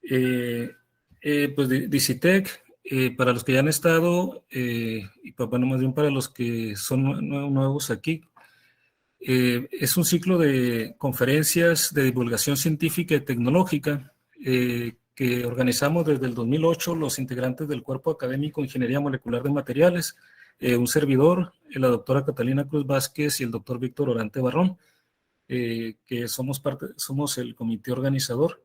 Pues Dicitec, para los que ya han estado, y bueno, más bien para los que son nuevos aquí, es un ciclo de conferencias de divulgación científica y tecnológica que organizamos desde el 2008 los integrantes del Cuerpo Académico de Ingeniería Molecular de Materiales, un servidor, la doctora Catalina Cruz Vázquez y el doctor Víctor Orante Barrón, que somos el comité organizador.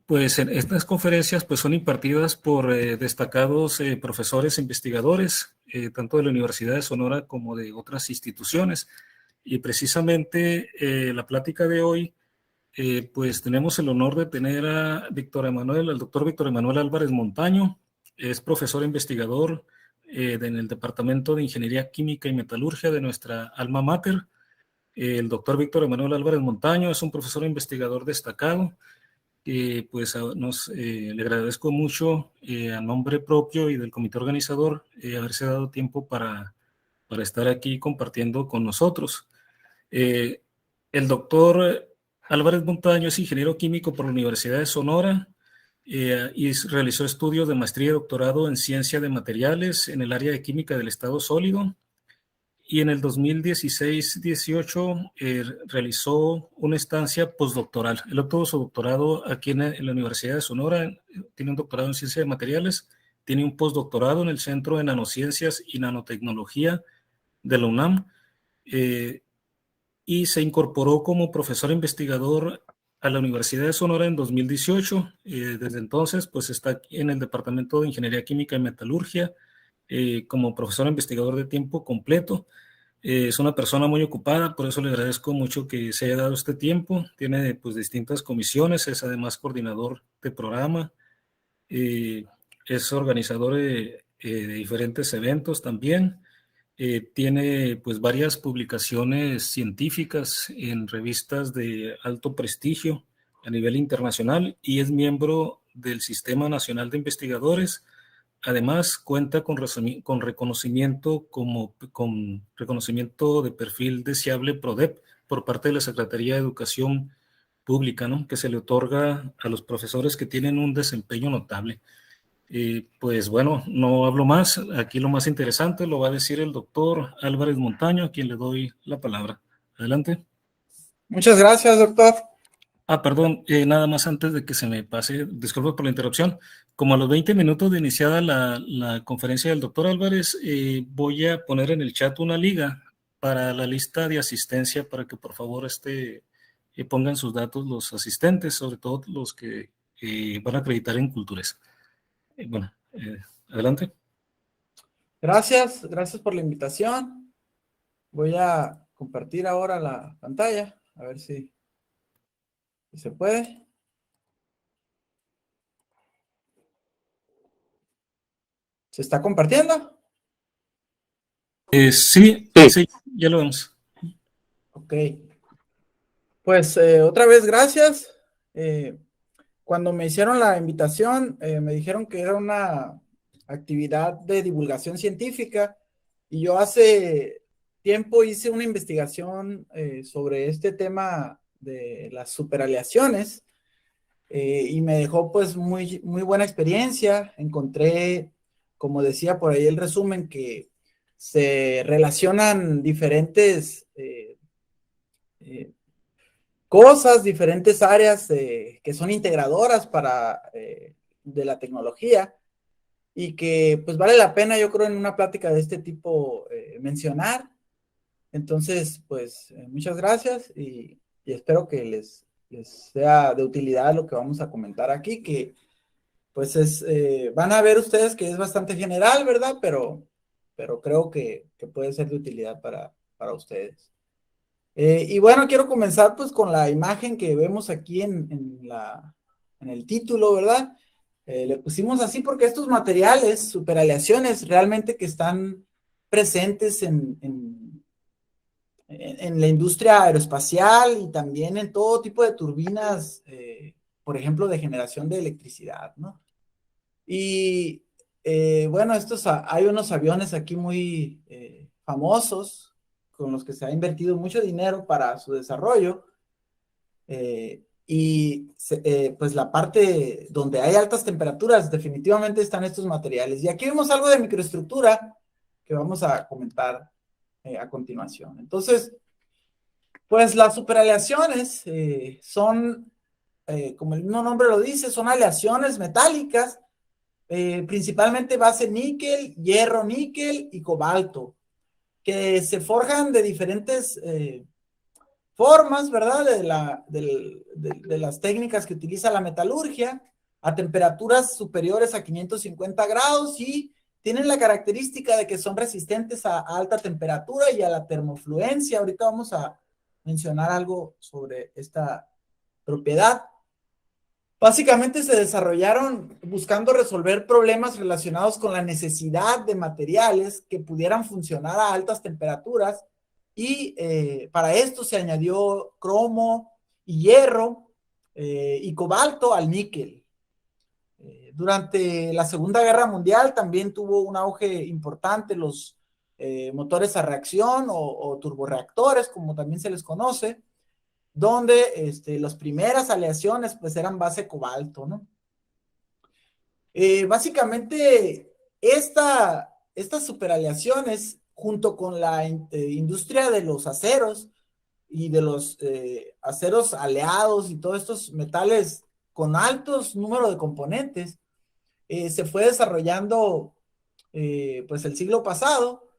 Pues en estas conferencias pues son impartidas por destacados profesores e investigadores, tanto de la Universidad de Sonora como de otras instituciones. Y precisamente la plática de hoy, pues tenemos el honor de tener al doctor Víctor Emanuel Álvarez Montaño. Es profesor e investigador en el Departamento de Ingeniería Química y Metalurgia de nuestra alma mater. El doctor Víctor Emanuel Álvarez Montaño es un profesor e investigador destacado. Pues le agradezco mucho a nombre propio y del comité organizador haberse dado tiempo para estar aquí compartiendo con nosotros. El doctor Álvarez Montaño es ingeniero químico por la Universidad de Sonora y realizó estudios de maestría y doctorado en ciencia de materiales en el área de química del estado sólido. Y en el 2016-18 realizó una estancia postdoctoral. Él obtuvo su doctorado aquí en la Universidad de Sonora, tiene un doctorado en ciencia de materiales, tiene un postdoctorado en el Centro de Nanociencias y Nanotecnología de la UNAM, y se incorporó como profesor investigador a la Universidad de Sonora en 2018. Desde entonces, pues está en el Departamento de Ingeniería Química y Metalurgia, como profesor investigador de tiempo completo. Es una persona muy ocupada, por eso le agradezco mucho que se haya dado este tiempo. Tiene pues distintas comisiones, es además coordinador de programa, es organizador de diferentes eventos también. Tiene pues varias publicaciones científicas en revistas de alto prestigio a nivel internacional y es miembro del Sistema Nacional de Investigadores. Además, cuenta con reconocimiento con reconocimiento de perfil deseable PRODEP por parte de la Secretaría de Educación Pública, ¿no?, que se le otorga a los profesores que tienen un desempeño notable. Pues bueno, no hablo más. Aquí lo más interesante lo va a decir el doctor Álvarez Montaño, a quien le doy la palabra. Adelante. Muchas gracias, doctor. Perdón, nada más antes de que se me pase, disculpe por la interrupción. Como a los 20 minutos de iniciada la conferencia del doctor Álvarez, voy a poner en el chat una liga para la lista de asistencia para que por favor pongan sus datos los asistentes, sobre todo los que van a acreditar en Cultures. Bueno, adelante. Gracias por la invitación. Voy a compartir ahora la pantalla, a ver si se puede. ¿Se está compartiendo? Sí, ya lo vemos. Ok. Pues otra vez gracias. Cuando me hicieron la invitación, me dijeron que era una actividad de divulgación científica y yo hace tiempo hice una investigación sobre este tema de las superaleaciones y me dejó pues muy buena experiencia. Encontré, como decía por ahí el resumen, que se relacionan diferentes cosas, diferentes áreas que son integradoras de la tecnología y que pues vale la pena, yo creo, en una plática de este tipo mencionar. Entonces, pues muchas gracias y espero que les sea de utilidad lo que vamos a comentar aquí, que pues van a ver ustedes que es bastante general, ¿verdad? Pero creo que puede ser de utilidad para ustedes. Y bueno, quiero comenzar pues con la imagen que vemos aquí en el título, ¿verdad? Le pusimos así porque estos materiales, superaleaciones, realmente que están presentes en la industria aeroespacial y también en todo tipo de turbinas, por ejemplo, de generación de electricidad, ¿no? Y bueno, hay unos aviones aquí muy con los que se ha invertido mucho dinero para su desarrollo, y pues la parte donde hay altas temperaturas definitivamente están estos materiales. Y aquí vemos algo de microestructura que vamos a comentar a continuación. Entonces, pues las superaleaciones son, como el mismo nombre lo dice, son aleaciones metálicas, principalmente base níquel, hierro, níquel y cobalto, que se forjan de diferentes formas, ¿verdad? De las técnicas que utiliza la metalurgia a temperaturas superiores a 550 grados y tienen la característica de que son resistentes a alta temperatura y a la termofluencia. Ahorita vamos a mencionar algo sobre esta propiedad. Básicamente se desarrollaron buscando resolver problemas relacionados con la necesidad de materiales que pudieran funcionar a altas temperaturas y para esto se añadió cromo y hierro y cobalto al níquel. Durante la Segunda Guerra Mundial también tuvo un auge importante los motores a reacción o turborreactores, como también se les conoce, donde las primeras aleaciones pues eran base cobalto, ¿no? Básicamente estas superaleaciones junto con la industria de los aceros y de los aceros aleados y todos estos metales con altos números de componentes, se fue desarrollando pues el siglo pasado,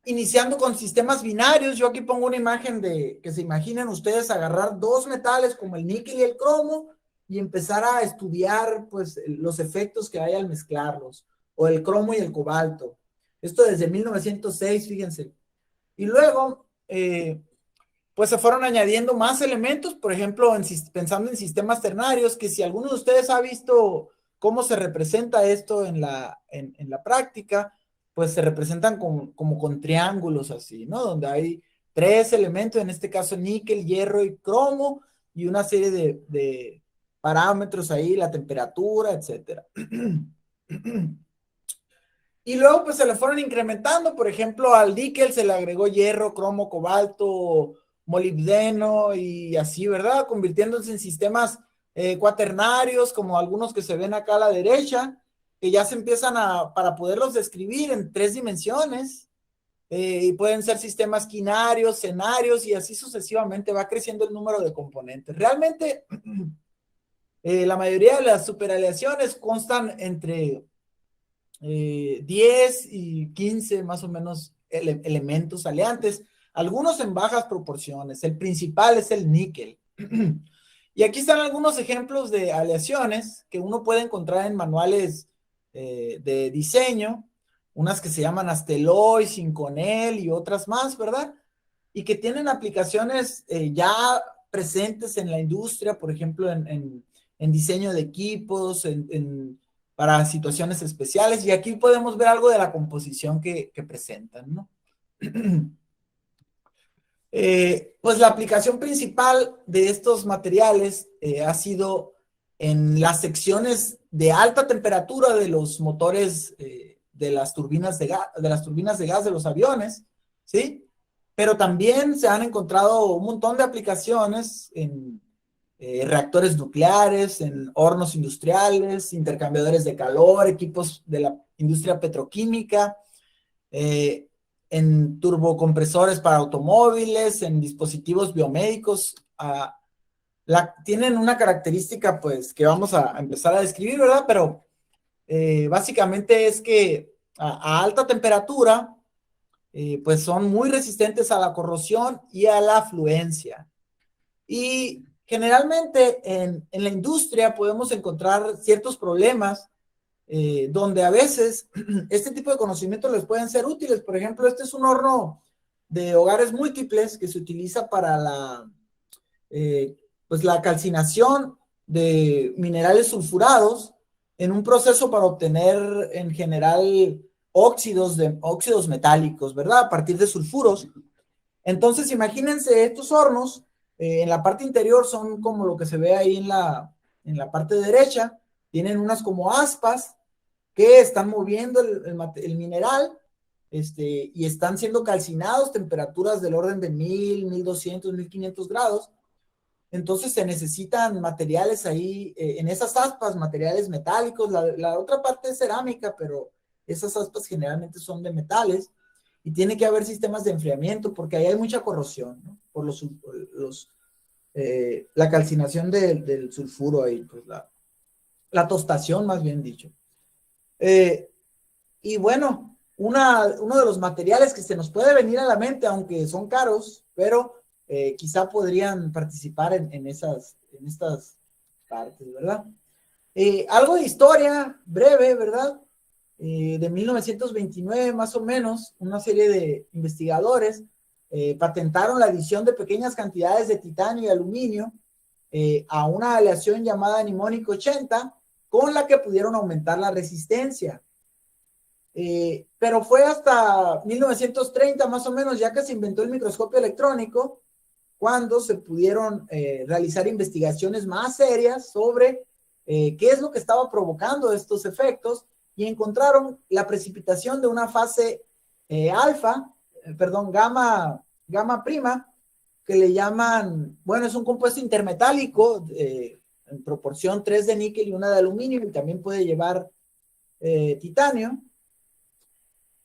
iniciando con sistemas binarios. Yo aquí pongo una imagen de que se imaginen ustedes agarrar dos metales como el níquel y el cromo y empezar a estudiar pues los efectos que hay al mezclarlos, o el cromo y el cobalto. Esto desde 1906, fíjense. Y luego, pues se fueron añadiendo más elementos, por ejemplo, pensando en sistemas ternarios, que si alguno de ustedes ha visto cómo se representa esto en la práctica, pues se representan como con triángulos así, ¿no? Donde hay tres elementos, en este caso níquel, hierro y cromo, y una serie de parámetros ahí, la temperatura, etcétera. Y luego pues se le fueron incrementando, por ejemplo, al níquel se le agregó hierro, cromo, cobalto, molibdeno y así, ¿verdad? Convirtiéndose en sistemas cuaternarios, como algunos que se ven acá a la derecha, que ya se empiezan para poderlos describir en 3 dimensiones, y pueden ser sistemas quinarios, cenarios, y así sucesivamente va creciendo el número de componentes. Realmente, la mayoría de las superaleaciones constan entre 10 y 15 más o menos elementos aleantes, algunos en bajas proporciones. El principal es el níquel. Y aquí están algunos ejemplos de aleaciones que uno puede encontrar en manuales de diseño, unas que se llaman Asteloy, Cinconel y otras más, ¿verdad? Y que tienen aplicaciones ya presentes en la industria, por ejemplo, en diseño de equipos, para situaciones especiales, y aquí podemos ver algo de la composición que presentan, ¿no? Pues la aplicación principal de estos materiales ha sido en las secciones de alta temperatura de los motores de las turbinas de gas de los aviones, ¿sí? Pero también se han encontrado un montón de aplicaciones en reactores nucleares, en hornos industriales, intercambiadores de calor, equipos de la industria petroquímica, en turbocompresores para automóviles, en dispositivos biomédicos. Tienen una característica pues que vamos a empezar a describir, ¿verdad? Pero básicamente es que a alta temperatura pues son muy resistentes a la corrosión y a la fluencia. Y generalmente en la industria podemos encontrar ciertos problemas donde a veces este tipo de conocimientos les pueden ser útiles. Por ejemplo, este es un horno de hogares múltiples que se utiliza para pues la calcinación de minerales sulfurados en un proceso para obtener en general óxidos metálicos, ¿verdad? A partir de sulfuros. Entonces, imagínense estos hornos. En la parte interior son como lo que se ve ahí en la parte derecha, tienen unas como aspas que están moviendo el mineral y están siendo calcinados, temperaturas del orden de 1000, 1200, 1500 grados, Entonces se necesitan materiales ahí, en esas aspas, materiales metálicos, la otra parte es cerámica, pero esas aspas generalmente son de metales, y tiene que haber sistemas de enfriamiento porque ahí hay mucha corrosión, ¿no? Por la calcinación del sulfuro ahí, pues la tostación más bien dicho. Y bueno, uno de los materiales que se nos puede venir a la mente, aunque son caros, pero quizá podrían participar en estas partes, ¿verdad? Algo de historia breve, ¿verdad? De 1929 más o menos, una serie de investigadores patentaron la adición de pequeñas cantidades de titanio y aluminio a una aleación llamada Nimónico 80, con la que pudieron aumentar la resistencia. Pero fue hasta 1930 más o menos, ya que se inventó el microscopio electrónico, cuando se pudieron realizar investigaciones más serias sobre qué es lo que estaba provocando estos efectos, y encontraron la precipitación de una fase gamma prima, que le llaman, bueno, es un compuesto intermetálico en proporción 3 de níquel y 1 de aluminio, y también puede llevar titanio.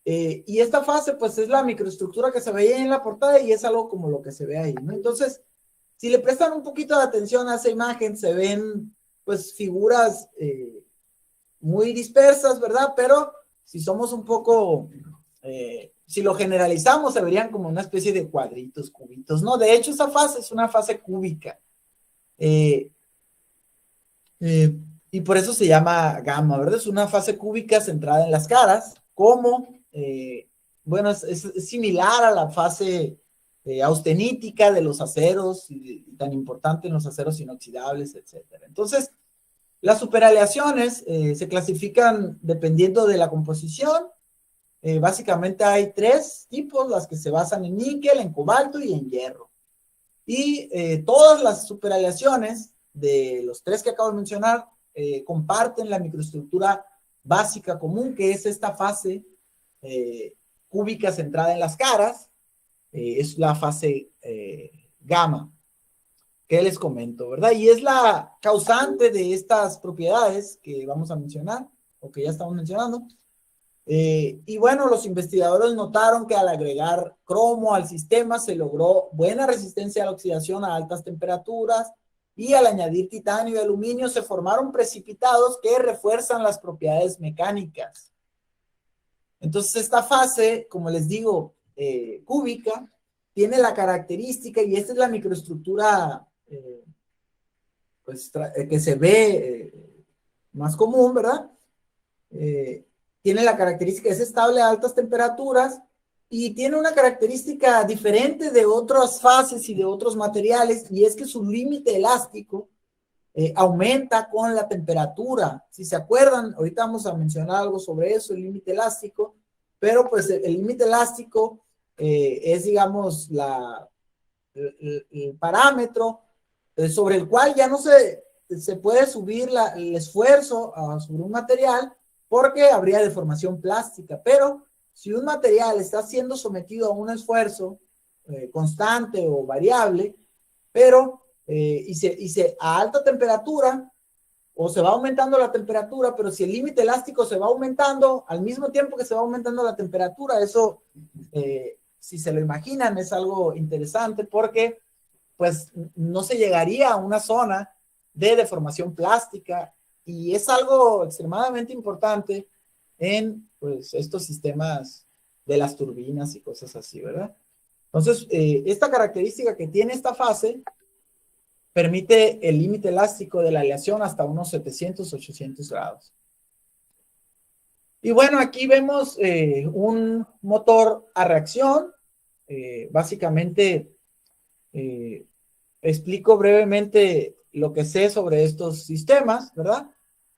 Y esta fase, pues, es la microestructura que se veía en la portada, y es algo como lo que se ve ahí, ¿no? Entonces, si le prestan un poquito de atención a esa imagen, se ven, pues, figuras muy dispersas, ¿verdad? Pero si somos un poco, si lo generalizamos, se verían como una especie de cuadritos, cubitos, ¿no? De hecho, esa fase es una fase cúbica. Y por eso se llama gamma, ¿verdad? Es una fase cúbica centrada en las caras, como, bueno, es similar a la fase austenítica de los aceros, y tan importante en los aceros inoxidables, etcétera. Entonces, las superaleaciones se clasifican dependiendo de la composición. Básicamente hay 3 tipos, las que se basan en níquel, en cobalto y en hierro. Y todas las superaleaciones de los 3 que acabo de mencionar comparten la microestructura básica común, que es esta fase cúbica centrada en las caras. Es la fase gamma, que les comento, ¿verdad? Y es la causante de estas propiedades que vamos a mencionar, o que ya estamos mencionando. Y bueno, los investigadores notaron que al agregar cromo al sistema se logró buena resistencia a la oxidación a altas temperaturas, y al añadir titanio y aluminio se formaron precipitados que refuerzan las propiedades mecánicas. Entonces, esta fase, como les digo, cúbica, tiene la característica, y esta es la microestructura pues, que se ve más común, ¿verdad? Tiene la característica, es estable a altas temperaturas, y tiene una característica diferente de otras fases y de otros materiales, y es que su límite elástico aumenta con la temperatura. Si se acuerdan, ahorita vamos a mencionar algo sobre eso, el límite elástico, pero pues el límite elástico es, digamos, el parámetro sobre el cual ya no se puede subir el esfuerzo sobre un material, porque habría deformación plástica. Pero si un material está siendo sometido a un esfuerzo constante o variable, pero a alta temperatura, o se va aumentando la temperatura, pero si el límite elástico se va aumentando al mismo tiempo que se va aumentando la temperatura, eso, si se lo imaginan, es algo interesante, porque pues no se llegaría a una zona de deformación plástica, y es algo extremadamente importante en pues estos sistemas de las turbinas y cosas así, ¿verdad? Entonces, esta característica que tiene esta fase permite el límite elástico de la aleación hasta unos 700, 800 grados. Y bueno, aquí vemos un motor a reacción. Básicamente, explico brevemente lo que sé sobre estos sistemas, ¿verdad?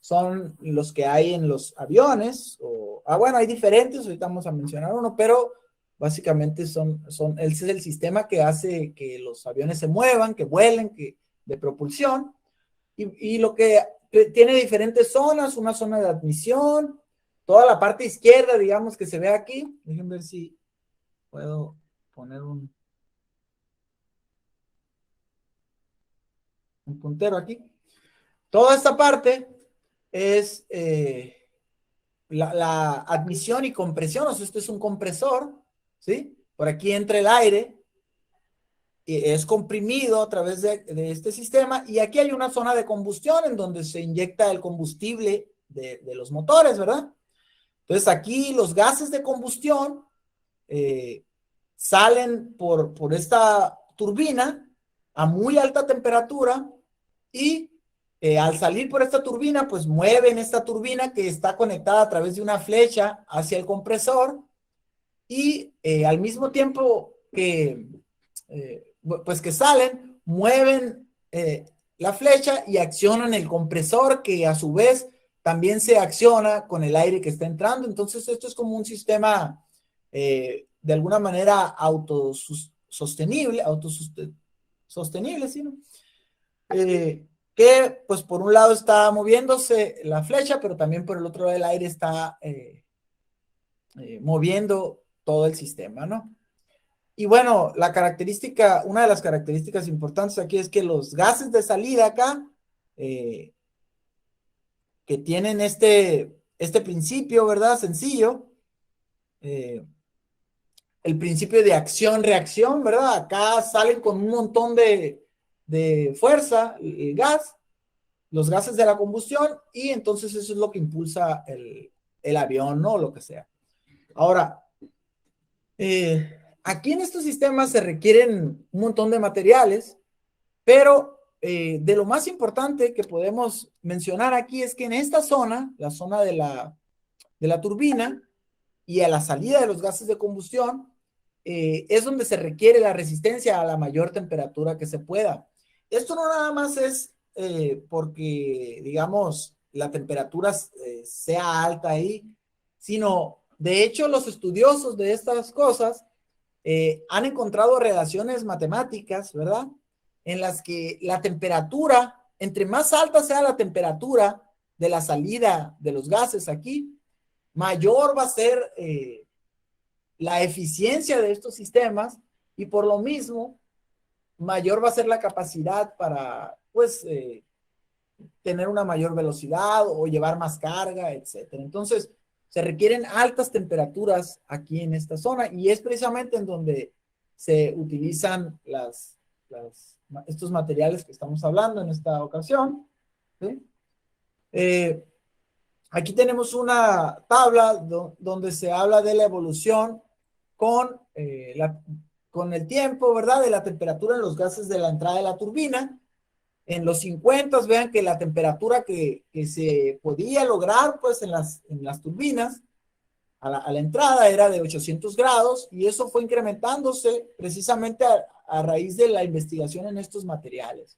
Son los que hay en los aviones, bueno, hay diferentes, ahorita vamos a mencionar uno, pero básicamente ese es el sistema que hace que los aviones se muevan, que vuelen, de propulsión, y lo que tiene diferentes zonas, una zona de admisión, toda la parte izquierda, digamos, que se ve aquí. Déjenme ver si puedo poner un... un puntero aquí. Toda esta parte es la admisión y compresión, o sea, esto es un compresor, ¿sí? Por aquí entra el aire, y es comprimido a través de este sistema, y aquí hay una zona de combustión en donde se inyecta el combustible de los motores, ¿verdad? Entonces aquí los gases de combustión salen por esta turbina a muy alta temperatura y al salir por esta turbina, pues mueven esta turbina que está conectada a través de una flecha hacia el compresor y al mismo tiempo pues que salen, mueven la flecha y accionan el compresor que a su vez también se acciona con el aire que está entrando. Entonces esto es como un sistema de alguna manera autosostenible, ¿sí, no? Que pues por un lado está moviéndose la flecha, pero también por el otro lado el aire está moviendo todo el sistema, ¿no? Y bueno, una de las características importantes aquí es que los gases de salida acá, que tienen este principio, ¿verdad? Sencillo, el principio de acción-reacción, ¿verdad? Acá salen con un montón de fuerza, el gas, los gases de la combustión, y entonces eso es lo que impulsa el avión, ¿no? Lo que sea. Ahora, aquí en estos sistemas se requieren un montón de materiales, pero de lo más importante que podemos mencionar aquí es que en esta zona, la zona de la turbina y a la salida de los gases de combustión, es donde se requiere la resistencia a la mayor temperatura que se pueda. Esto no nada más es porque, digamos, la temperatura sea alta ahí, sino, de hecho, los estudiosos de estas cosas han encontrado relaciones matemáticas, ¿verdad? En las que la temperatura, entre más alta sea la temperatura de la salida de los gases aquí, mayor va a ser la eficiencia de estos sistemas y por lo mismo, mayor va a ser la capacidad para, pues, tener una mayor velocidad o llevar más carga, etcétera. Entonces, se requieren altas temperaturas aquí en esta zona y es precisamente en donde se utilizan estos materiales que estamos hablando en esta ocasión, ¿sí? Aquí tenemos una tabla donde se habla de la evolución con el tiempo, ¿verdad? De la temperatura en los gases de la entrada de la turbina. En los 50, vean que la temperatura que se podía lograr, pues, en las turbinas, a la entrada era de 800 grados, y eso fue incrementándose precisamente a raíz de la investigación en estos materiales.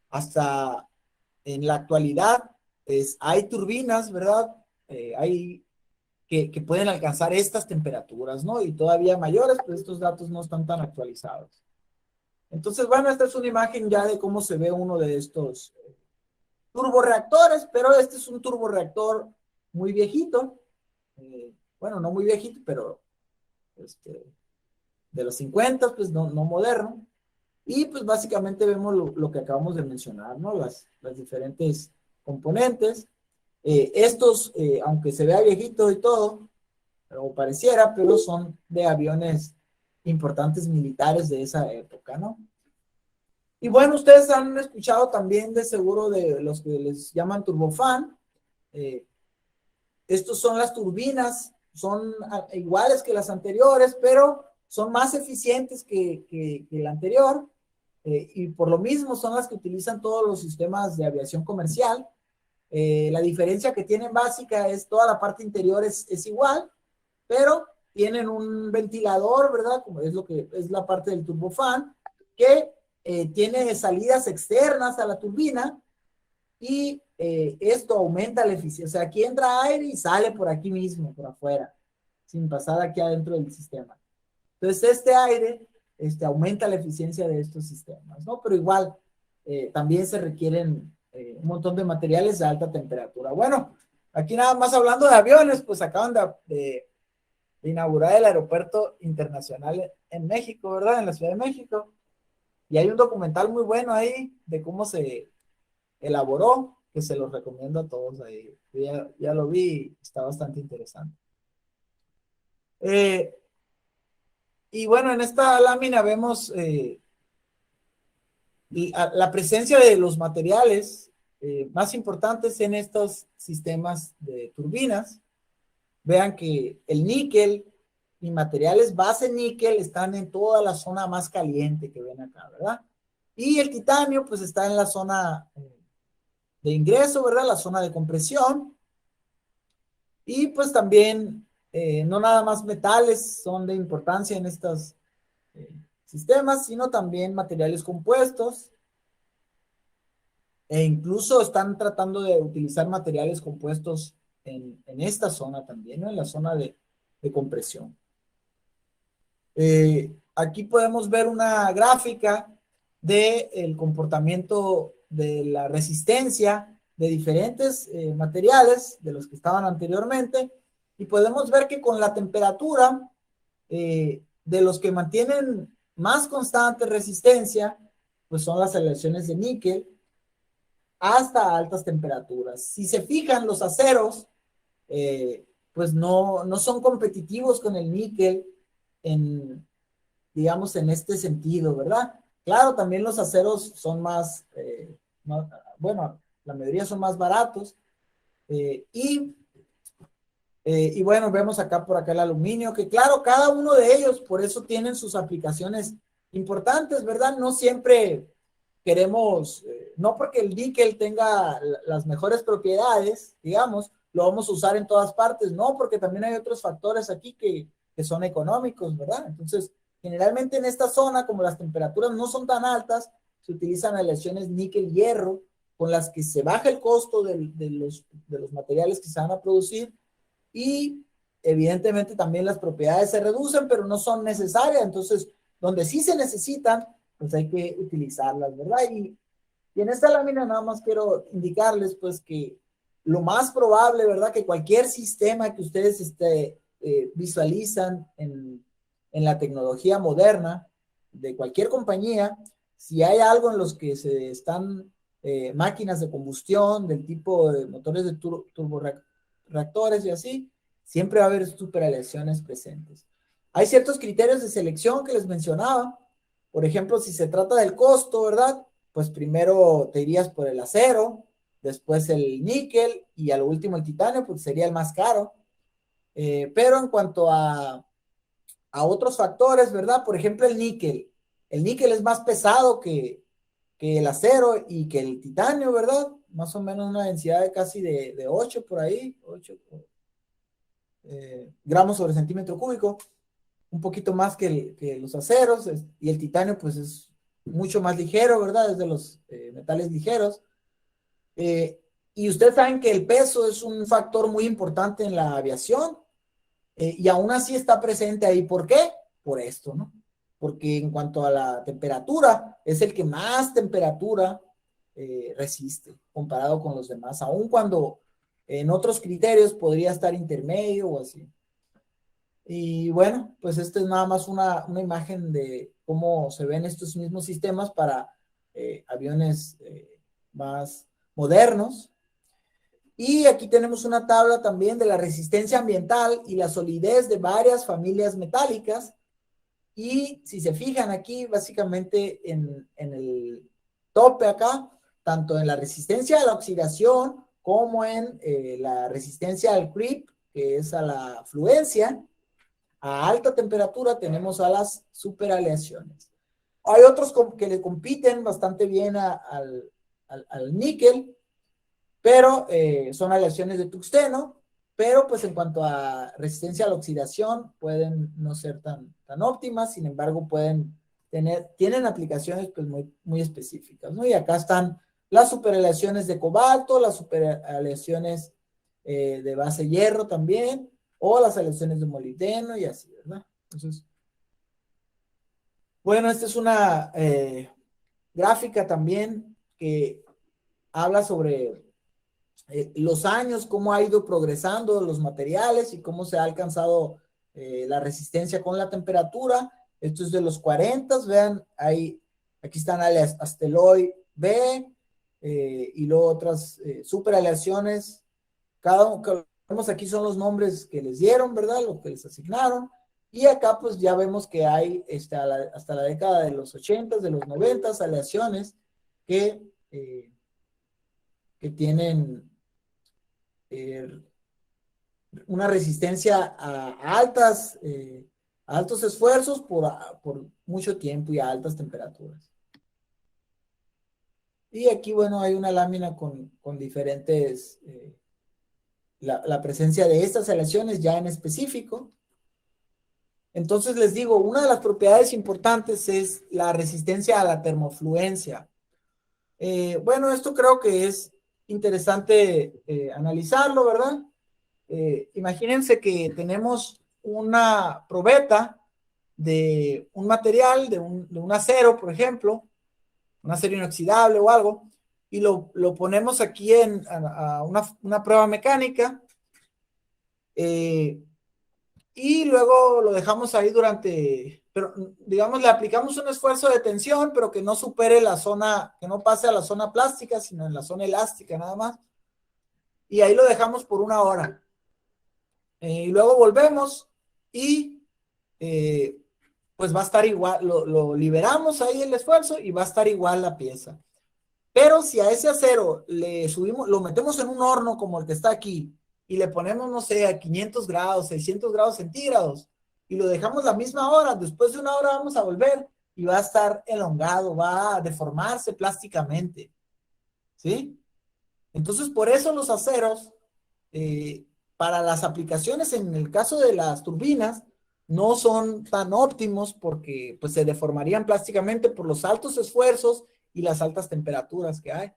Hasta en la actualidad, hay turbinas, ¿verdad? Hay que pueden alcanzar estas temperaturas, ¿no? Y todavía mayores, pues estos datos no están tan actualizados. Entonces, bueno, esta es una imagen ya de cómo se ve uno de estos turborreactores, pero este es un turborreactor muy viejito. Bueno, no muy viejito, pero de los 50, pues no moderno. Y pues básicamente vemos lo que acabamos de mencionar, ¿no? Las diferentes componentes. Estos, aunque se vea viejito y todo, o pareciera, pero son de aviones importantes militares de esa época, ¿no? Y bueno, ustedes han escuchado también de seguro de los que les llaman turbofan. Estos son las turbinas, son iguales que las anteriores, pero son más eficientes que la anterior, y por lo mismo son las que utilizan todos los sistemas de aviación comercial. La diferencia que tienen básica es toda la parte interior es igual, pero tienen un ventilador, ¿verdad? Como es lo que es la parte del turbofan, que tiene salidas externas a la turbina, y esto aumenta la eficiencia. O sea, aquí entra aire y sale por aquí mismo, por afuera, sin pasar aquí adentro del sistema. Entonces, este aire aumenta la eficiencia de estos sistemas, ¿no? Pero igual, también se requieren un montón de materiales de alta temperatura. Bueno, aquí nada más hablando de aviones, pues acaban de inaugurar el Aeropuerto Internacional en México, ¿verdad? En la Ciudad de México. Y hay un documental muy bueno ahí de cómo se elaboró, que se los recomiendo a todos ahí. Ya lo vi, está bastante interesante. Y bueno, en esta lámina vemos la presencia de los materiales más importantes en estos sistemas de turbinas. Vean que el níquel y materiales base níquel están en toda la zona más caliente que ven acá, ¿verdad? Y el titanio pues está en la zona de ingreso, ¿verdad? La zona de compresión. Y pues también no nada más metales son de importancia en estos sistemas, sino también materiales compuestos. E incluso están tratando de utilizar materiales compuestos en esta zona también, ¿no? En la zona de compresión. Aquí podemos ver una gráfica del comportamiento de la resistencia de diferentes materiales de los que estaban anteriormente, y podemos ver que con la temperatura de los que mantienen más constante resistencia, pues son las aleaciones de níquel hasta altas temperaturas. Si se fijan, los aceros pues no son competitivos con el níquel en, digamos, en este sentido, ¿verdad? Claro, también los aceros son más, bueno, la mayoría son más baratos. Y bueno, vemos acá por acá el aluminio, que claro, cada uno de ellos, por eso tienen sus aplicaciones importantes, ¿verdad? No siempre queremos, no porque el níquel tenga las mejores propiedades, digamos, lo vamos a usar en todas partes, no, porque también hay otros factores aquí que son económicos, ¿verdad? Entonces, generalmente en esta zona, como las temperaturas no son tan altas, se utilizan aleaciones níquel-hierro, con las que se baja el costo de los materiales que se van a producir, y evidentemente también las propiedades se reducen, pero no son necesarias. Entonces, donde sí se necesitan, pues hay que utilizarlas, ¿verdad? Y en esta lámina nada más quiero indicarles pues que lo más probable, ¿verdad? Que cualquier sistema que ustedes visualizan en la tecnología moderna de cualquier compañía, si hay algo en los que se están máquinas de combustión del tipo de motores de turborreactores y así, siempre va a haber superaleaciones presentes. Hay ciertos criterios de selección que les mencionaba. Por ejemplo, si se trata del costo, ¿verdad? Pues primero te irías por el acero, después el níquel y al último el titanio, pues sería el más caro. Pero en cuanto a otros factores, ¿verdad? Por ejemplo, el níquel. El níquel es más pesado que el acero y que el titanio, ¿verdad? Más o menos una densidad de casi de 8 por ahí, 8 gramos sobre centímetro cúbico, un poquito más que los aceros, y el titanio pues es mucho más ligero, ¿verdad? Es de los metales ligeros. Y ustedes saben que el peso es un factor muy importante en la aviación, y aún así está presente ahí. ¿Por qué? Por esto, ¿no? Porque en cuanto a la temperatura, es el que más temperatura resiste comparado con los demás, aun cuando en otros criterios podría estar intermedio o así. Y bueno, pues esta es nada más una imagen de cómo se ven estos mismos sistemas para aviones más modernos. Y aquí tenemos una tabla también de la resistencia ambiental y la solidez de varias familias metálicas. Y si se fijan aquí, básicamente en el tope acá, tanto en la resistencia a la oxidación como en la resistencia al creep, que es a la fluencia, a alta temperatura tenemos a las superaleaciones. Hay otros que le compiten bastante bien al níquel, pero son aleaciones de tungsteno, pero pues en cuanto a resistencia a la oxidación pueden no ser tan óptimas, sin embargo tienen aplicaciones pues muy específicas, ¿no? Y acá están las superaleaciones de cobalto, las superaleaciones de base hierro también, o las aleaciones de molibdeno y así, ¿verdad? Entonces, bueno, esta es una gráfica también que habla sobre los años, cómo ha ido progresando los materiales y cómo se ha alcanzado la resistencia con la temperatura. Esto es de los 40, vean, hay Aquí están Asteloy B, y luego otras superaleaciones. Cada uno que vemos aquí son los nombres que les dieron, ¿verdad? Lo que les asignaron. Y acá pues ya vemos que hay hasta la década de los 80, de los 90, aleaciones que tienen una resistencia a altos esfuerzos por mucho tiempo y a altas temperaturas. Y aquí, bueno, hay una lámina con diferentes, la presencia de estas aleaciones ya en específico. Entonces les digo, una de las propiedades importantes es la resistencia a la termofluencia. Bueno, esto creo que es interesante analizarlo, ¿verdad? Imagínense que tenemos una probeta de un material, de un acero, por ejemplo, un acero inoxidable o algo, y lo ponemos aquí a una prueba mecánica, y luego lo dejamos ahí pero digamos, le aplicamos un esfuerzo de tensión, pero que no supere la zona, que no pase a la zona plástica, sino en la zona elástica nada más, y ahí lo dejamos por 1 hora. Y luego volvemos y pues va a estar igual, lo liberamos ahí el esfuerzo y va a estar igual la pieza. Pero si a ese acero le subimos, lo metemos en un horno como el que está aquí y le ponemos, no sé, a 500 grados, 600 grados centígrados y lo dejamos la misma hora, después de 1 hora vamos a volver y va a estar elongado, va a deformarse plásticamente, ¿sí? Entonces, por eso los aceros, para las aplicaciones en el caso de las turbinas, no son tan óptimos porque pues, se deformarían plásticamente por los altos esfuerzos y las altas temperaturas que hay.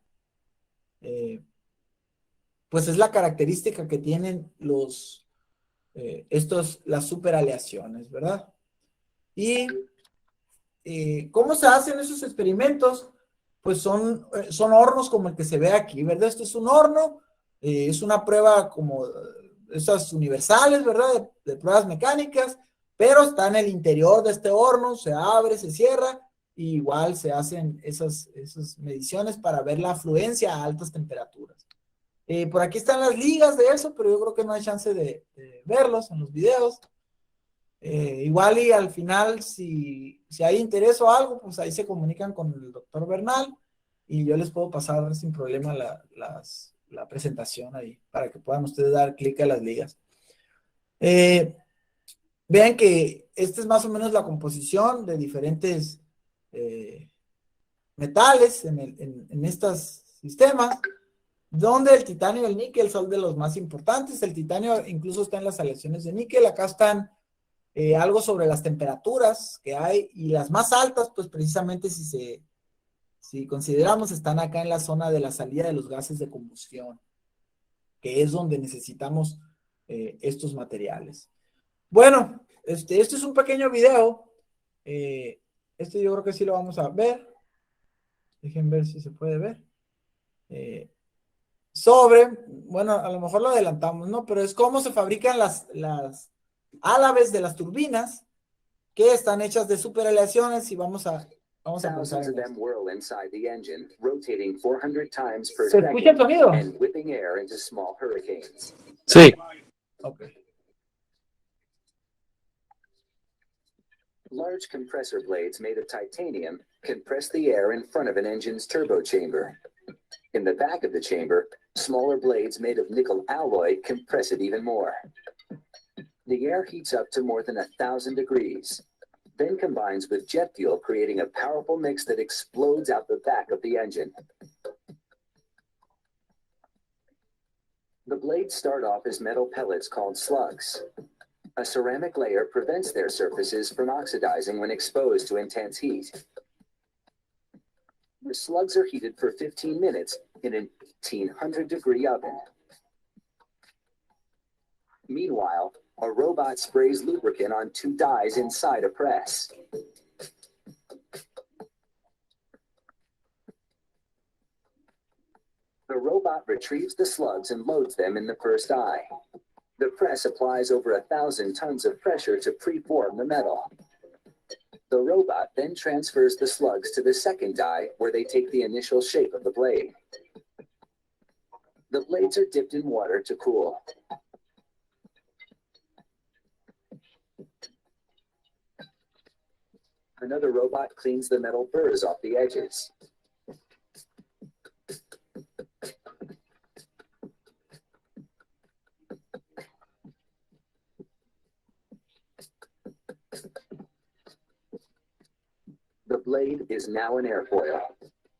Pues es la característica que tienen las superaleaciones, ¿verdad? Y ¿cómo se hacen esos experimentos? Pues son hornos como el que se ve aquí, ¿verdad? Esto es un horno, es una prueba como esas universales, ¿verdad? De pruebas mecánicas, pero está en el interior de este horno, se abre, se cierra, y igual se hacen esas mediciones para ver la afluencia a altas temperaturas. Por aquí están las ligas de eso, pero yo creo que no hay chance de verlos en los videos. Igual y al final, si hay interés o algo, pues ahí se comunican con el doctor Bernal y yo les puedo pasar sin problema la presentación ahí para que puedan ustedes dar clic a las ligas. Vean que esta es más o menos la composición de diferentes metales en estos sistemas, donde el titanio y el níquel son de los más importantes. El titanio incluso está en las aleaciones de níquel. Acá están algo sobre las temperaturas que hay, y las más altas, pues precisamente si consideramos, están acá en la zona de la salida de los gases de combustión, que es donde necesitamos estos materiales. Bueno, este es un pequeño video. Yo creo que sí lo vamos a ver. Dejen ver si se puede ver. Bueno, a lo mejor lo adelantamos, ¿no? Pero es cómo se fabrican las álabes de las turbinas, que están hechas de superaleaciones, y vamos a pensar en esto. ¿Se escucha el sonido? Sí. Okay. Large compressor blades made of titanium compress the air in front of an engine's turbo chamber. In the back of the chamber, smaller blades made of nickel alloy compress it even more. The air heats up to more than 1,000 degrees, then combines with jet fuel, creating a powerful mix that explodes out the back of the engine. The blades start off as metal pellets called slugs. A ceramic layer prevents their surfaces from oxidizing when exposed to intense heat. The slugs are heated for 15 minutes in an 1,800-degree oven. Meanwhile, a robot sprays lubricant on 2 dies inside a press. The robot retrieves the slugs and loads them in the first die. The press applies over 1,000 tons of pressure to preform the metal. The robot then transfers the slugs to the second die, where they take the initial shape of the blade. The blades are dipped in water to cool. Another robot cleans the metal burrs off the edges. The blade is now an airfoil.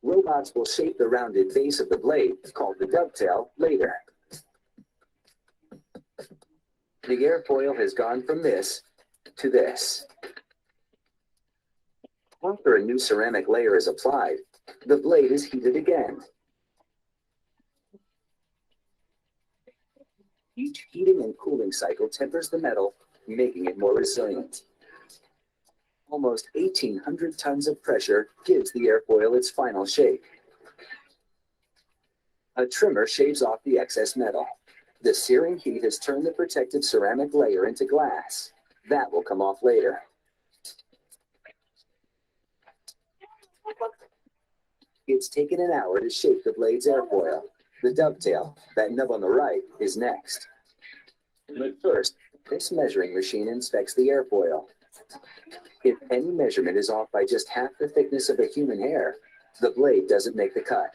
Robots will shape the rounded base of the blade, called the dovetail, later. The airfoil has gone from this to this. After a new ceramic layer is applied, the blade is heated again. Each heating and cooling cycle tempers the metal, making it more resilient. Almost 1,800 tons of pressure gives the airfoil its final shape. A trimmer shaves off the excess metal. The searing heat has turned the protective ceramic layer into glass. That will come off later. It's taken an hour to shape the blade's airfoil. The dovetail, that nub on the right, is next. But first, this measuring machine inspects the airfoil. If any measurement is off by just half the thickness of a human hair, the blade doesn't make the cut.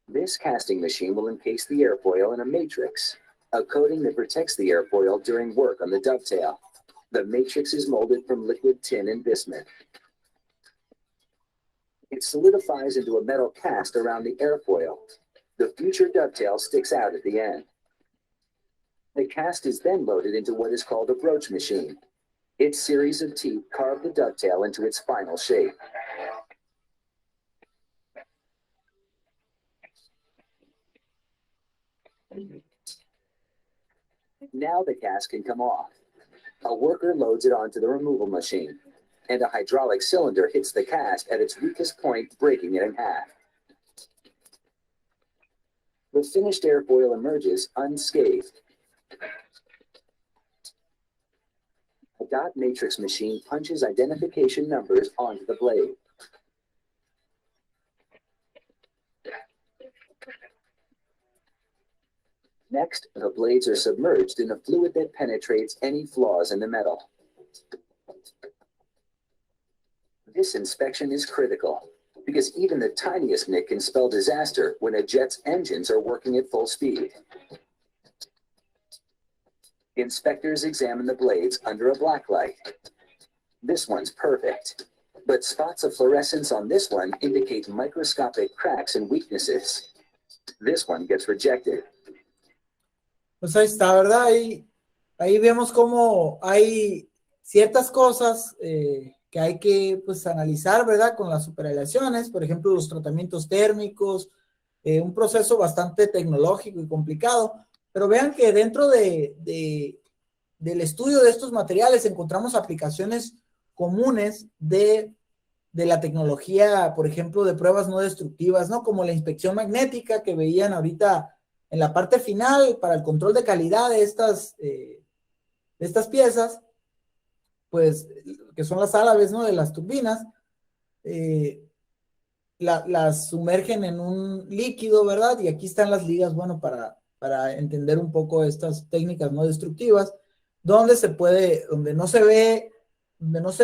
This casting machine will encase the airfoil in a matrix, a coating that protects the airfoil during work on the dovetail. The matrix is molded from liquid tin and bismuth. It solidifies into a metal cast around the airfoil. The future dovetail sticks out at the end. The cast is then loaded into what is called a broach machine. Its series of teeth carve the dovetail into its final shape. Now the cast can come off. A worker loads it onto the removal machine, and a hydraulic cylinder hits the cast at its weakest point, breaking it in half. The finished airfoil emerges unscathed. A dot matrix machine punches identification numbers onto the blade. Next, the blades are submerged in a fluid that penetrates any flaws in the metal. This inspection is critical, because even the tiniest nick can spell disaster when a jet's engines are working at full speed. Inspectors examine the blades under a black light. This one's perfect, but spots of fluorescence on this one indicate microscopic cracks and weaknesses. This one gets rejected. Pues ahí está, ¿verdad? Ahí vemos cómo hay ciertas cosas que hay que pues analizar, ¿verdad? Con las superaleaciones, por ejemplo, los tratamientos térmicos, un proceso bastante tecnológico y complicado. Pero vean que dentro del estudio de estos materiales encontramos aplicaciones comunes de la tecnología, por ejemplo, de pruebas no destructivas, ¿no? Como la inspección magnética que veían ahorita en la parte final para el control de calidad de estas piezas, pues, que son las álabes, ¿no? De las turbinas, las sumergen en un líquido, ¿verdad? Y aquí están las ligas, bueno, para entender un poco estas técnicas no destructivas, donde no se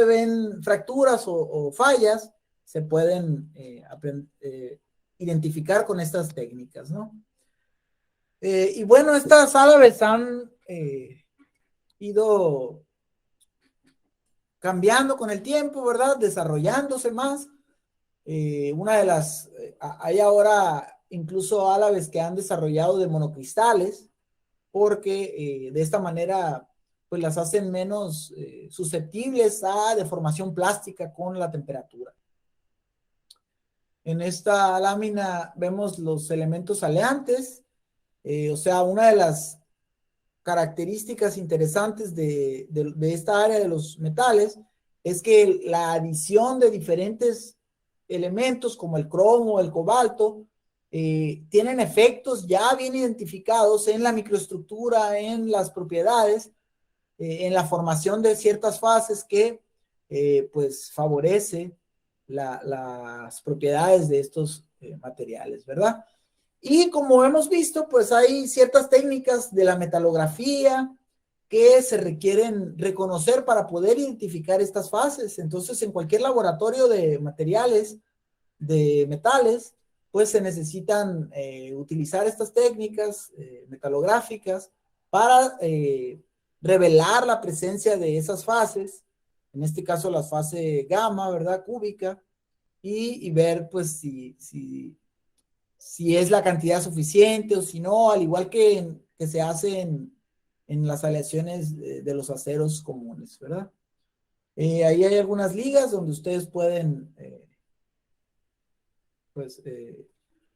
ven fracturas o fallas, se pueden identificar con estas técnicas, ¿no? Y bueno, estas álabes han ido cambiando con el tiempo, ¿verdad? Desarrollándose más. Hay ahora incluso álabes que han desarrollado de monocristales, porque de esta manera pues las hacen menos susceptibles a deformación plástica con la temperatura. En esta lámina vemos los elementos aleantes, o sea, una de las características interesantes de esta área de los metales es que la adición de diferentes elementos como el cromo, el cobalto, tienen efectos ya bien identificados en la microestructura, en las propiedades, en la formación de ciertas fases que pues favorece las propiedades de estos materiales, ¿verdad? Y como hemos visto, pues hay ciertas técnicas de la metalografía que se requieren reconocer para poder identificar estas fases. Entonces, en cualquier laboratorio de materiales, de metales, pues se necesitan utilizar estas técnicas metalográficas para revelar la presencia de esas fases, en este caso la fase gamma, ¿verdad? Cúbica, y ver pues si es la cantidad suficiente o si no, al igual que se hace en las aleaciones de los aceros comunes, ¿verdad? Ahí hay algunas ligas donde ustedes pueden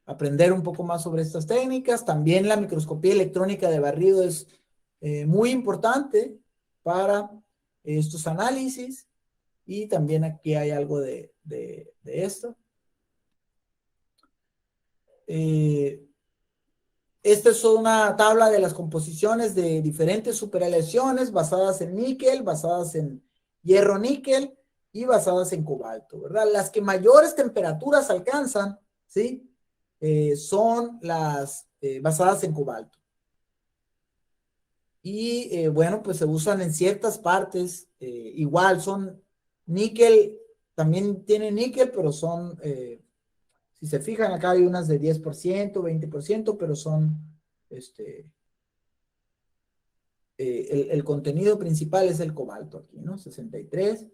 aprender un poco más sobre estas técnicas. También la microscopía electrónica de barrido es muy importante para estos análisis, y también aquí hay algo de esto. Esta es una tabla de las composiciones de diferentes superaleaciones basadas en níquel, basadas en hierro-níquel y basadas en cobalto, ¿verdad? Las que mayores temperaturas alcanzan, ¿sí? Son las basadas en cobalto. Y bueno, pues se usan en ciertas partes, igual son níquel, también tiene níquel, pero son... si se fijan, acá hay unas de 10%, 20%, pero son, el contenido principal es el cobalto aquí, ¿no? 63,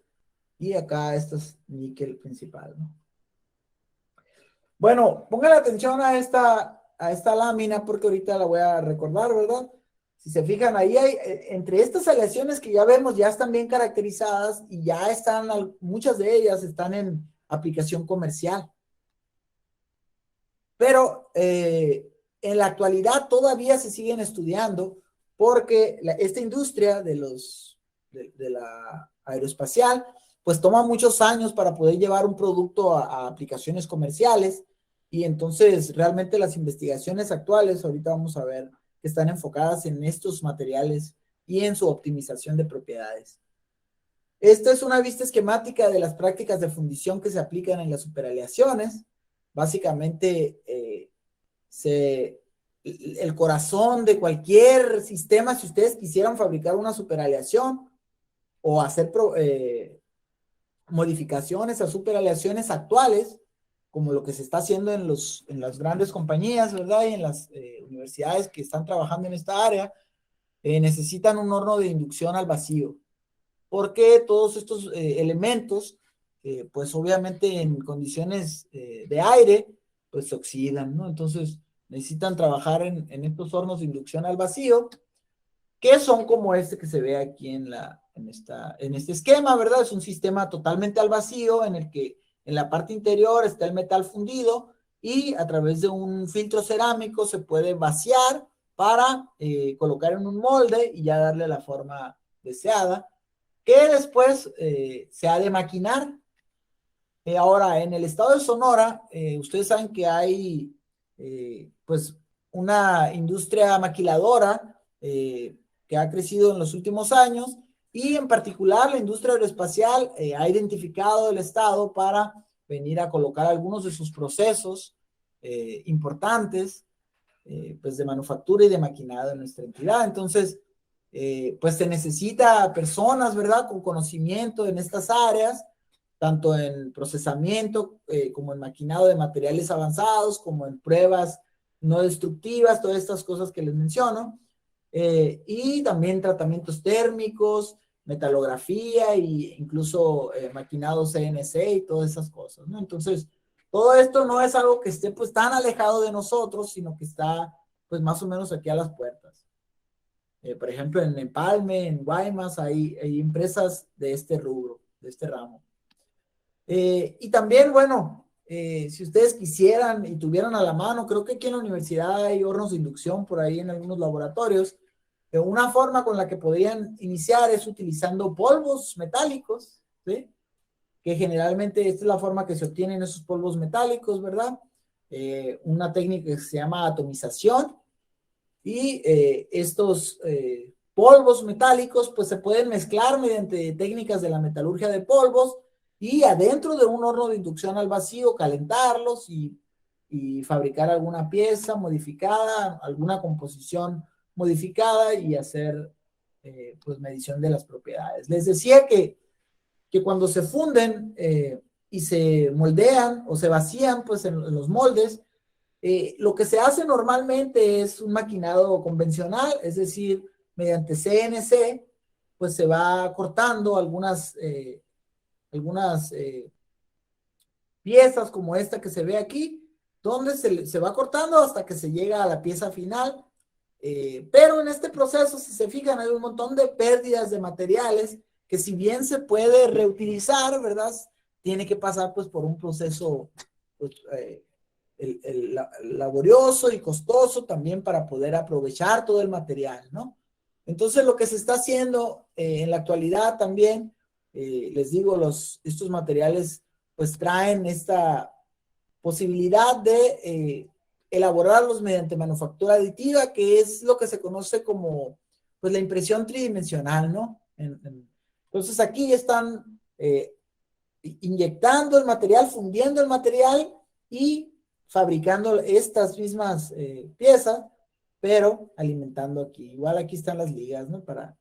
y acá esto es níquel principal, ¿no? Bueno, pongan atención a esta lámina porque ahorita la voy a recordar, ¿verdad? Si se fijan, ahí hay, entre estas aleaciones que ya vemos, ya están bien caracterizadas y ya están, muchas de ellas están en aplicación comercial. Pero en la actualidad todavía se siguen estudiando porque esta industria de la aeroespacial pues toma muchos años para poder llevar un producto a aplicaciones comerciales, y entonces realmente las investigaciones actuales, ahorita vamos a ver, que están enfocadas en estos materiales y en su optimización de propiedades. Esta es una vista esquemática de las prácticas de fundición que se aplican en las superaleaciones. Básicamente, el corazón de cualquier sistema, si ustedes quisieran fabricar una superaleación o hacer modificaciones a superaleaciones actuales, como lo que se está haciendo en las grandes compañías, ¿verdad? Y en las universidades que están trabajando en esta área, necesitan un horno de inducción al vacío, porque todos estos elementos, pues obviamente en condiciones de aire, pues se oxidan, ¿no? Entonces necesitan trabajar en estos hornos de inducción al vacío, que son como este que se ve aquí en este esquema, ¿verdad? Es un sistema totalmente al vacío en el que en la parte interior está el metal fundido y a través de un filtro cerámico se puede vaciar para colocar en un molde y ya darle la forma deseada, que después se ha de maquinar. Ahora, en el estado de Sonora, ustedes saben que hay pues una industria maquiladora que ha crecido en los últimos años, y en particular la industria aeroespacial ha identificado el estado para venir a colocar algunos de sus procesos importantes pues de manufactura y de maquinado en nuestra entidad. Entonces, pues se necesita personas, ¿verdad?, con conocimiento en estas áreas, tanto en procesamiento como en maquinado de materiales avanzados, como en pruebas no destructivas, todas estas cosas que les menciono, y también tratamientos térmicos, metalografía e incluso maquinado CNC y todas esas cosas, ¿no? Entonces, todo esto no es algo que esté pues tan alejado de nosotros, sino que está pues más o menos aquí a las puertas. Por ejemplo, en Empalme, en Guaymas, hay empresas de este rubro, de este ramo. Y también, bueno, si ustedes quisieran y tuvieran a la mano, creo que aquí en la universidad hay hornos de inducción por ahí en algunos laboratorios. Una forma con la que podrían iniciar es utilizando polvos metálicos, ¿sí? Que generalmente esta es la forma que se obtienen esos polvos metálicos, ¿verdad? Una técnica que se llama atomización, y estos polvos metálicos, pues se pueden mezclar mediante técnicas de la metalurgia de polvos y adentro de un horno de inducción al vacío calentarlos y fabricar alguna pieza modificada, alguna composición modificada y hacer pues medición de las propiedades. Les decía que cuando se funden y se moldean o se vacían pues en los moldes, lo que se hace normalmente es un maquinado convencional, es decir, mediante CNC, pues se va cortando algunas piezas como esta que se ve aquí, donde se va cortando hasta que se llega a la pieza final. Pero en este proceso, si se fijan, hay un montón de pérdidas de materiales que si bien se puede reutilizar, ¿verdad? Tiene que pasar pues por un proceso pues, laborioso y costoso también para poder aprovechar todo el material, ¿no? Entonces lo que se está haciendo en la actualidad también, les digo, estos materiales pues traen esta posibilidad de elaborarlos mediante manufactura aditiva, que es lo que se conoce como pues la impresión tridimensional, ¿no? Entonces aquí están inyectando el material, fundiendo el material y fabricando estas mismas piezas, pero alimentando aquí. Igual aquí están las ligas, ¿no? Para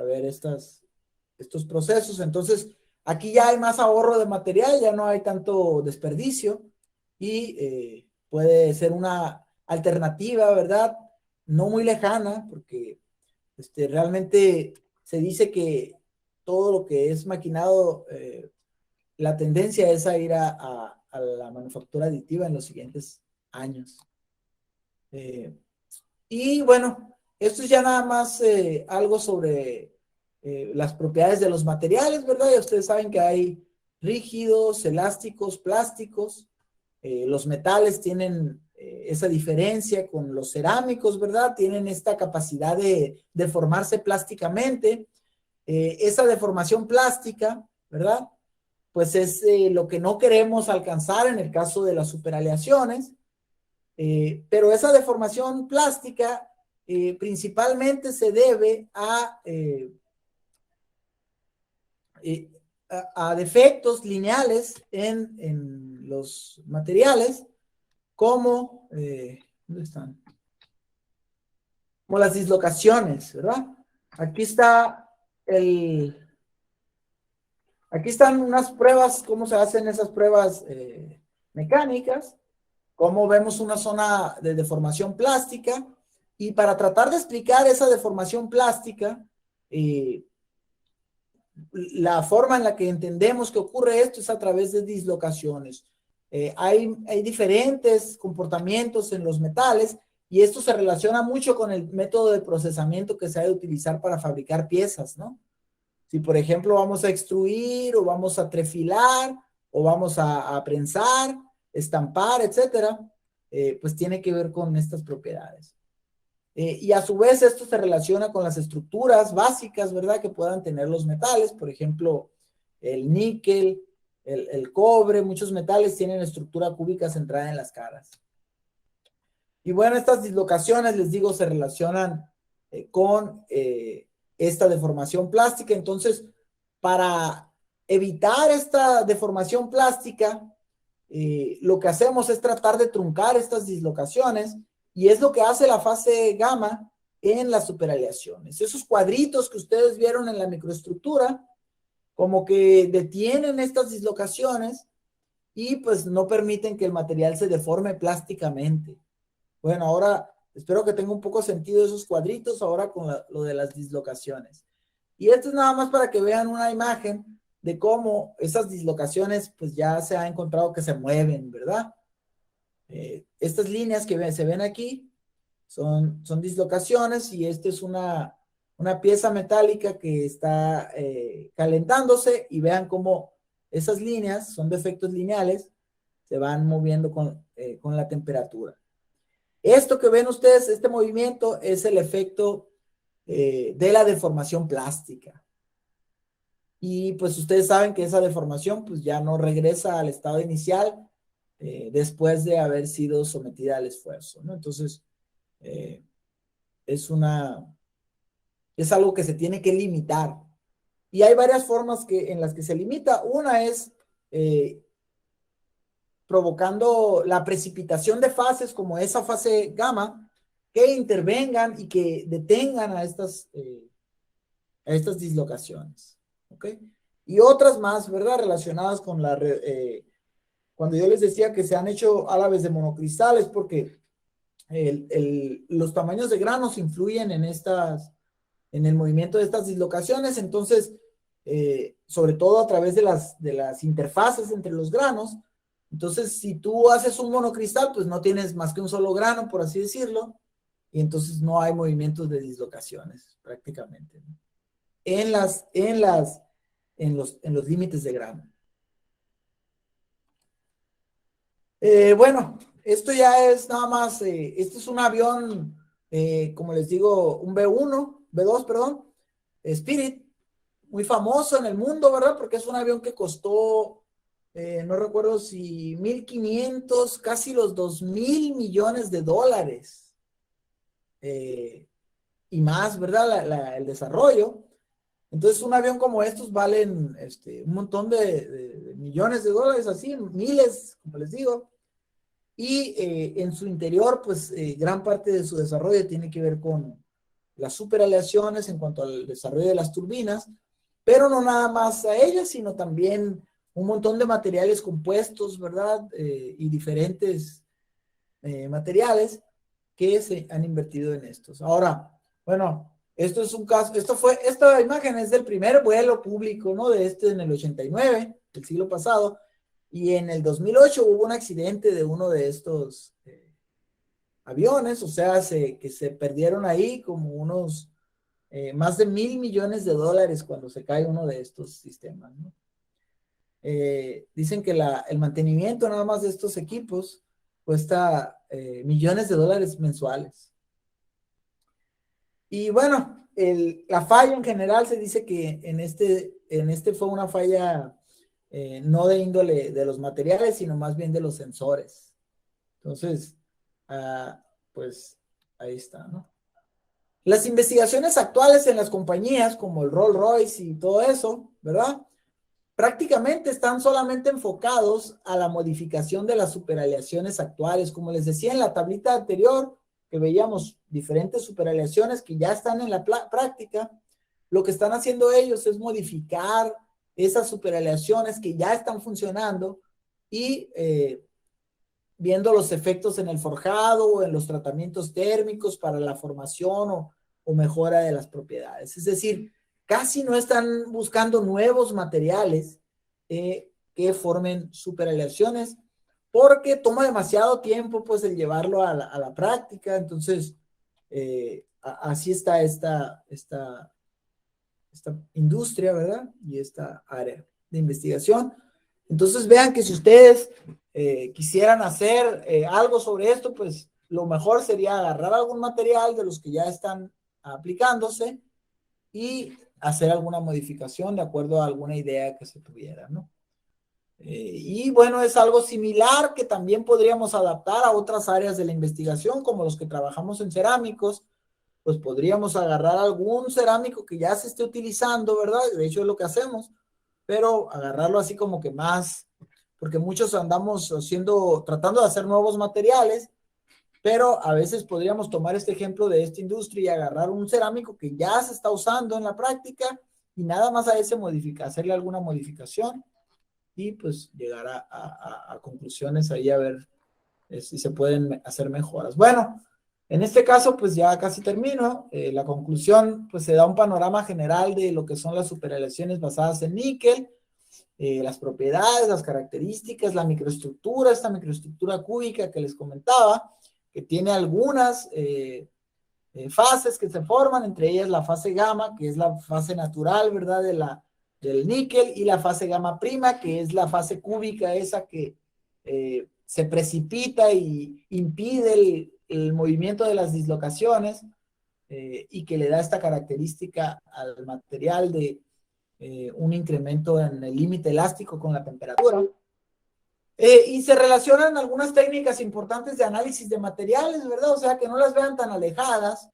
ver estos procesos. Entonces, aquí ya hay más ahorro de material, ya no hay tanto desperdicio y puede ser una alternativa, ¿verdad? No muy lejana, porque realmente se dice que todo lo que es maquinado, la tendencia es a ir a la manufactura aditiva en los siguientes años. Y bueno, esto es ya nada más algo sobre las propiedades de los materiales, ¿verdad? Ya ustedes saben que hay rígidos, elásticos, plásticos. Los metales tienen esa diferencia con los cerámicos, ¿verdad? Tienen esta capacidad de deformarse plásticamente. Esa deformación plástica, ¿verdad? Pues es lo que no queremos alcanzar en el caso de las superaleaciones. Pero esa deformación plástica principalmente se debe a defectos lineales en los materiales, como, ¿dónde están? Como las dislocaciones, ¿verdad? Aquí están unas pruebas, cómo se hacen esas pruebas mecánicas, cómo vemos una zona de deformación plástica, y para tratar de explicar esa deformación plástica, la forma en la que entendemos que ocurre esto es a través de dislocaciones. Hay diferentes comportamientos en los metales y esto se relaciona mucho con el método de procesamiento que se ha de utilizar para fabricar piezas, ¿no? Si, por ejemplo, vamos a extruir o vamos a trefilar o vamos a prensar, estampar, etcétera, pues tiene que ver con estas propiedades. Y a su vez esto se relaciona con las estructuras básicas, ¿verdad? Que puedan tener los metales, por ejemplo, el níquel, el cobre, muchos metales tienen estructura cúbica centrada en las caras. Y bueno, estas dislocaciones, les digo, se relacionan con esta deformación plástica. Entonces, para evitar esta deformación plástica, lo que hacemos es tratar de truncar estas dislocaciones, y es lo que hace la fase gamma en las superaleaciones. Esos cuadritos que ustedes vieron en la microestructura, como que detienen estas dislocaciones y pues no permiten que el material se deforme plásticamente. Bueno, ahora espero que tenga un poco sentido esos cuadritos ahora con lo de las dislocaciones. Y esto es nada más para que vean una imagen de cómo esas dislocaciones pues ya se ha encontrado que se mueven, ¿verdad? Estas líneas que se ven aquí son dislocaciones, y esta es una pieza metálica que está calentándose, y vean cómo esas líneas son defectos lineales, se van moviendo con la temperatura. Esto que ven ustedes, este movimiento, es el efecto de la deformación plástica. Y pues ustedes saben que esa deformación pues ya no regresa al estado inicial después de haber sido sometida al esfuerzo, ¿no? Entonces, es una es algo que se tiene que limitar. Y hay varias formas en las que se limita. Una es provocando la precipitación de fases como esa fase gamma, que intervengan y que detengan a estas dislocaciones. ¿Ok? Y otras más, ¿verdad? Relacionadas con cuando yo les decía que se han hecho álabes de monocristales, porque los tamaños de granos influyen en el movimiento de estas dislocaciones. Entonces, sobre todo a través de las interfaces entre los granos. Entonces, si tú haces un monocristal, pues no tienes más que un solo grano, por así decirlo, y entonces no hay movimientos de dislocaciones prácticamente, ¿no? En los límites de grano. Bueno, esto ya es nada más, este es un avión, como les digo, un B2, perdón, Spirit, muy famoso en el mundo, ¿verdad? Porque es un avión que costó, no recuerdo si 1,500, casi los 2,000 millones de dólares. Y más, ¿verdad? El desarrollo. Entonces, un avión como estos valen un montón de millones de dólares, así, miles, como les digo. Y en su interior, pues, gran parte de su desarrollo tiene que ver con las superaleaciones en cuanto al desarrollo de las turbinas, pero no nada más a ellas, sino también un montón de materiales compuestos, ¿verdad? Y diferentes materiales que se han invertido en estos. Ahora, bueno, esto es un caso, esta imagen es del primer vuelo público, ¿no? En el 89, del siglo pasado, y en el 2008 hubo un accidente de uno de estos aviones, o sea, que se perdieron ahí como unos más de $1,000 millones cuando se cae uno de estos sistemas, ¿no? Dicen que el mantenimiento nada más de estos equipos cuesta millones de dólares mensuales. Y bueno, la falla en general se dice que en este fue una falla no de índole de los materiales, sino más bien de los sensores. Entonces, pues ahí está, ¿no? Las investigaciones actuales en las compañías, como el Rolls Royce y todo eso, ¿verdad? Prácticamente están solamente enfocados a la modificación de las superaleaciones actuales. Como les decía en la tablita anterior, que veíamos diferentes superaleaciones que ya están en la práctica, lo que están haciendo ellos es modificar esas superaleaciones que ya están funcionando y viendo los efectos en el forjado o en los tratamientos térmicos para la formación o mejora de las propiedades. Es decir, casi no están buscando nuevos materiales que formen superaleaciones, porque toma demasiado tiempo pues el llevarlo a la práctica. Entonces así está esta industria, ¿verdad? Y esta área de investigación. Entonces vean que si ustedes quisieran hacer algo sobre esto, pues lo mejor sería agarrar algún material de los que ya están aplicándose y hacer alguna modificación de acuerdo a alguna idea que se tuviera, ¿no? Y bueno, es algo similar que también podríamos adaptar a otras áreas de la investigación, como los que trabajamos en cerámicos. Pues podríamos agarrar algún cerámico que ya se esté utilizando, ¿verdad? De hecho es lo que hacemos, pero agarrarlo así como que más, porque muchos andamos tratando de hacer nuevos materiales, pero a veces podríamos tomar este ejemplo de esta industria y agarrar un cerámico que ya se está usando en la práctica y nada más hacerle alguna modificación y pues llegar a conclusiones ahí a ver si se pueden hacer mejoras. Bueno, en este caso pues ya casi termino. La conclusión pues se da un panorama general de lo que son las superaleaciones basadas en níquel, las propiedades, las características, la microestructura, esta microestructura cúbica que les comentaba, que tiene algunas fases que se forman, entre ellas la fase gamma, que es la fase natural, ¿verdad?, del níquel, y la fase gamma prima, que es la fase cúbica esa que se precipita y impide el movimiento de las dislocaciones y que le da esta característica al material de un incremento en el límite elástico con la temperatura. Y se relacionan algunas técnicas importantes de análisis de materiales, ¿verdad? O sea, que no las vean tan alejadas,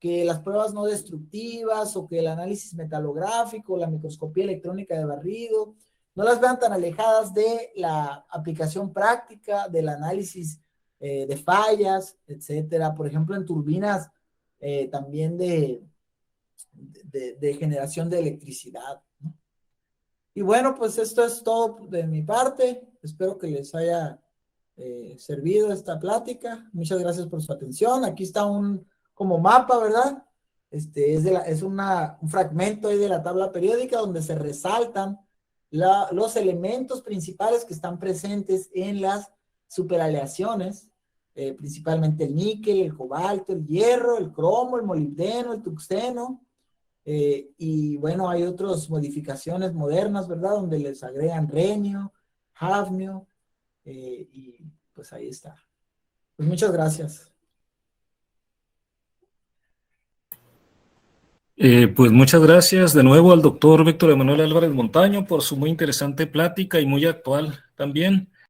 que las pruebas no destructivas o que el análisis metalográfico, la microscopía electrónica de barrido, no las vean tan alejadas de la aplicación práctica, del análisis de fallas, etcétera. Por ejemplo, en turbinas también de generación de electricidad, ¿no? Y bueno, pues esto es todo de mi parte. Espero que les haya servido esta plática. Muchas gracias por su atención. Aquí está un como mapa, ¿verdad? Es un fragmento ahí de la tabla periódica donde se resaltan los elementos principales que están presentes en las superaleaciones, principalmente el níquel, el cobalto, el hierro, el cromo, el molibdeno, el tuxteno, y bueno, hay otras modificaciones modernas, ¿verdad? Donde les agregan renio, hafnio, y pues ahí está. Pues muchas gracias. Pues muchas gracias de nuevo al doctor Víctor Emanuel Álvarez Montaño por su muy interesante plática y muy actual también.